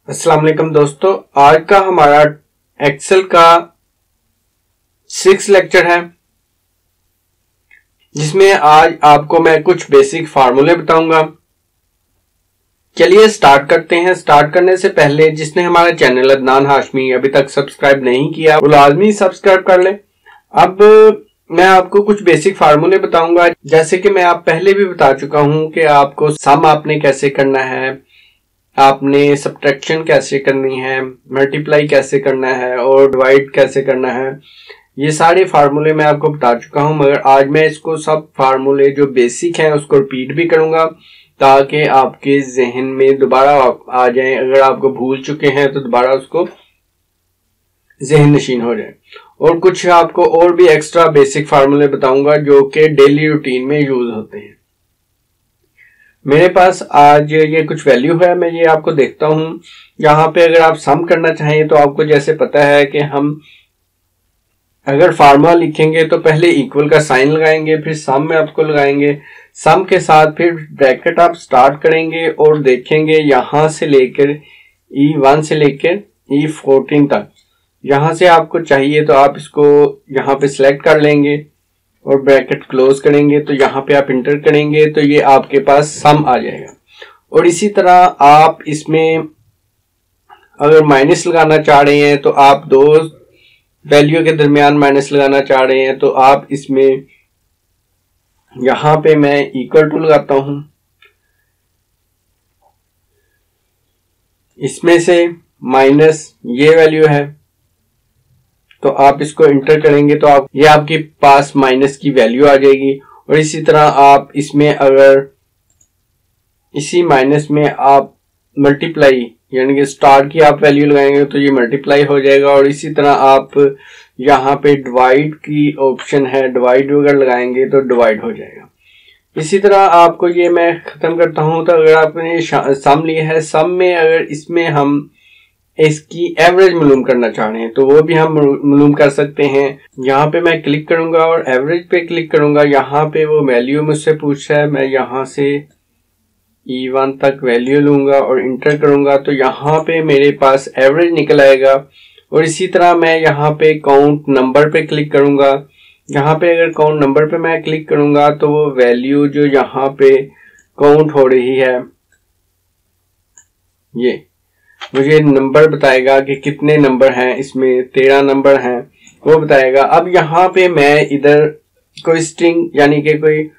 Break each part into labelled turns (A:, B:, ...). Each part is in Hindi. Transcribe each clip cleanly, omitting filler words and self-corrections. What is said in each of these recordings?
A: अस्सलाम वालेकुम दोस्तों, आज का हमारा एक्सेल का 6 लेक्चर है जिसमें आज आपको मैं कुछ बेसिक फार्मूले बताऊंगा। चलिए स्टार्ट करते हैं। स्टार्ट करने से पहले जिसने हमारा चैनल अदनान हाशमी अभी तक सब्सक्राइब नहीं किया वो लाजमी सब्सक्राइब कर ले। अब मैं आपको कुछ बेसिक फार्मूले बताऊंगा, जैसे कि मैं आप पहले भी बता चुका हूं कि आपको सम आपने कैसे करना है, आपने सब्ट्रैक्शन कैसे करनी है, मल्टीप्लाई कैसे करना है और डिवाइड कैसे करना है। ये सारे फार्मूले मैं आपको बता चुका हूं, मगर आज मैं इसको सब फार्मूले जो बेसिक हैं उसको रिपीट भी करूंगा ताकि आपके जहन में दोबारा आ जाए। अगर आपको भूल चुके हैं तो दोबारा उसको जहन नशीन हो जाए। और कुछ आपको और भी एक्स्ट्रा बेसिक फार्मूले बताऊंगा जो कि डेली रूटीन में यूज होते हैं। मेरे पास आज ये कुछ वैल्यू है, मैं ये आपको देखता हूं। यहाँ पे अगर आप सम करना चाहें तो आपको जैसे पता है कि हम अगर फार्मूला लिखेंगे तो पहले इक्वल का साइन लगाएंगे, फिर सम में आपको लगाएंगे, सम के साथ फिर ब्रैकेट आप स्टार्ट करेंगे और देखेंगे यहां से लेकर E1 से लेकर E14 तक। यहां से आपको चाहिए तो आप इसको यहाँ पे सिलेक्ट कर लेंगे और ब्रैकेट क्लोज करेंगे, तो यहाँ पे आप इंटर करेंगे तो ये आपके पास सम आ जाएगा। और इसी तरह आप इसमें अगर माइनस लगाना चाह रहे हैं तो आप दो वैल्यू के दरमियान माइनस लगाना चाह रहे हैं तो आप इसमें यहाँ पे मैं इक्वल टू लगाता हूं, इसमें से माइनस ये वैल्यू है तो आप इसको इंटर करेंगे तो आप ये आपके पास माइनस की वैल्यू आ जाएगी। और इसी तरह आप इसमें अगर इसी माइनस में आप मल्टीप्लाई यानी कि स्टार की आप वैल्यू लगाएंगे तो ये मल्टीप्लाई हो जाएगा। और इसी तरह आप यहाँ पे डिवाइड की ऑप्शन है, डिवाइड वगैरह लगाएंगे तो डिवाइड हो जाएगा। इसी तरह आपको ये मैं खत्म करता हूं। तो अगर आपने सम लिया है, सम में अगर इसमें हम इसकी एवरेज मालूम करना चाह रहे हैं तो वो भी हम मालूम कर सकते हैं। यहाँ पे मैं क्लिक करूंगा और एवरेज पे क्लिक करूंगा। यहाँ पे वो वैल्यू मुझसे पूछ रहा है, मैं यहाँ से E1 तक वैल्यू लूंगा और इंटर करूंगा तो यहाँ पे मेरे पास एवरेज निकल आएगा। और इसी तरह मैं यहाँ पे काउंट नंबर पे क्लिक करूंगा। यहाँ पे अगर काउंट नंबर पे मैं क्लिक करूंगा तो वो वैल्यू जो यहाँ पे काउंट हो रही है ये मुझे नंबर बताएगा कि कितने नंबर हैं, इसमें 13 नंबर हैं वो बताएगा। अब यहाँ पे मैं इधर कोई स्ट्रिंग यानी कि कोई,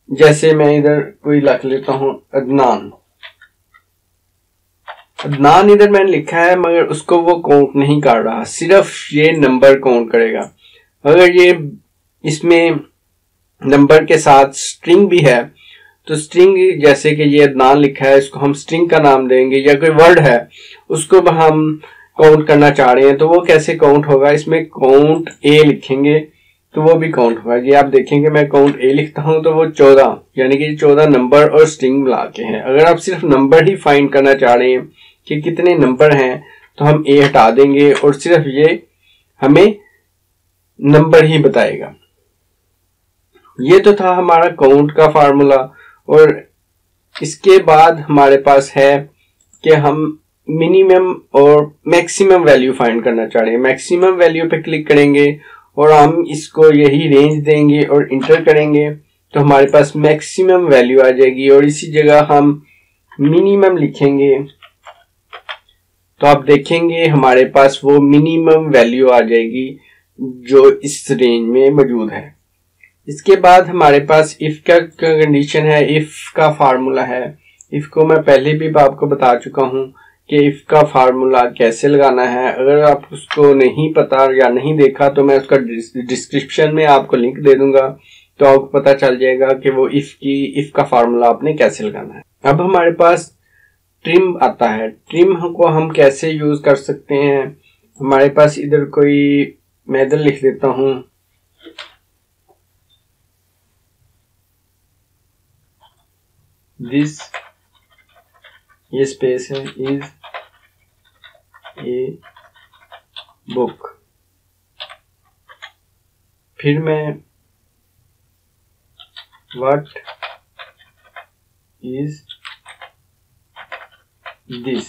A: जैसे मैं इधर कोई लिख लेता हूं अदनान। अदनान इधर मैंने लिखा है मगर उसको वो काउंट नहीं कर रहा, सिर्फ ये नंबर काउंट करेगा। अगर ये इसमें नंबर के साथ स्ट्रिंग भी है तो स्ट्रिंग, जैसे कि ये अदनान लिखा है, इसको हम स्ट्रिंग का नाम देंगे, या कोई वर्ड है उसको हम काउंट करना चाह रहे हैं तो वो कैसे काउंट होगा, इसमें काउंट ए लिखेंगे तो वो भी काउंट होगा। ये आप देखेंगे मैं काउंट ए लिखता हूं तो वो 14 यानी कि 14 नंबर और स्ट्रिंग मिला के हैं। अगर आप सिर्फ नंबर ही फाइंड करना चाह रहे हैं कि कितने नंबर हैं तो हम ए हटा देंगे और सिर्फ ये हमें नंबर ही बताएगा। ये तो था हमारा काउंट का फार्मूला। और इसके बाद हमारे पास है कि हम मिनिमम और मैक्सिमम वैल्यू फाइंड करना चाह रहे हैं। मैक्सिमम वैल्यू पे क्लिक करेंगे और हम इसको यही रेंज देंगे और इंटर करेंगे तो हमारे पास मैक्सिमम वैल्यू आ जाएगी। और इसी जगह हम मिनिमम लिखेंगे तो आप देखेंगे हमारे पास वो मिनिमम वैल्यू आ जाएगी जो इस रेंज में मौजूद है। इसके बाद हमारे पास इफ का कंडीशन है, इफ का फार्मूला है। इफ को मैं पहले भी आपको बता चुका हूं कि इफ का फार्मूला कैसे लगाना है। अगर आप उसको नहीं पता या नहीं देखा तो मैं उसका डिस्क्रिप्शन में आपको लिंक दे दूंगा तो आपको पता चल जाएगा कि वो इफ का फार्मूला आपने कैसे लगाना है। अब हमारे पास ट्रिम आता है। ट्रिम को हम कैसे यूज कर सकते हैं, हमारे पास इधर कोई, मैं इधर लिख देता हूं दिस, ये स्पेस है, इज ए बुक। फिर मैं व्हाट इज दिस,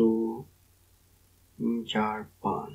A: 2 3 4 5.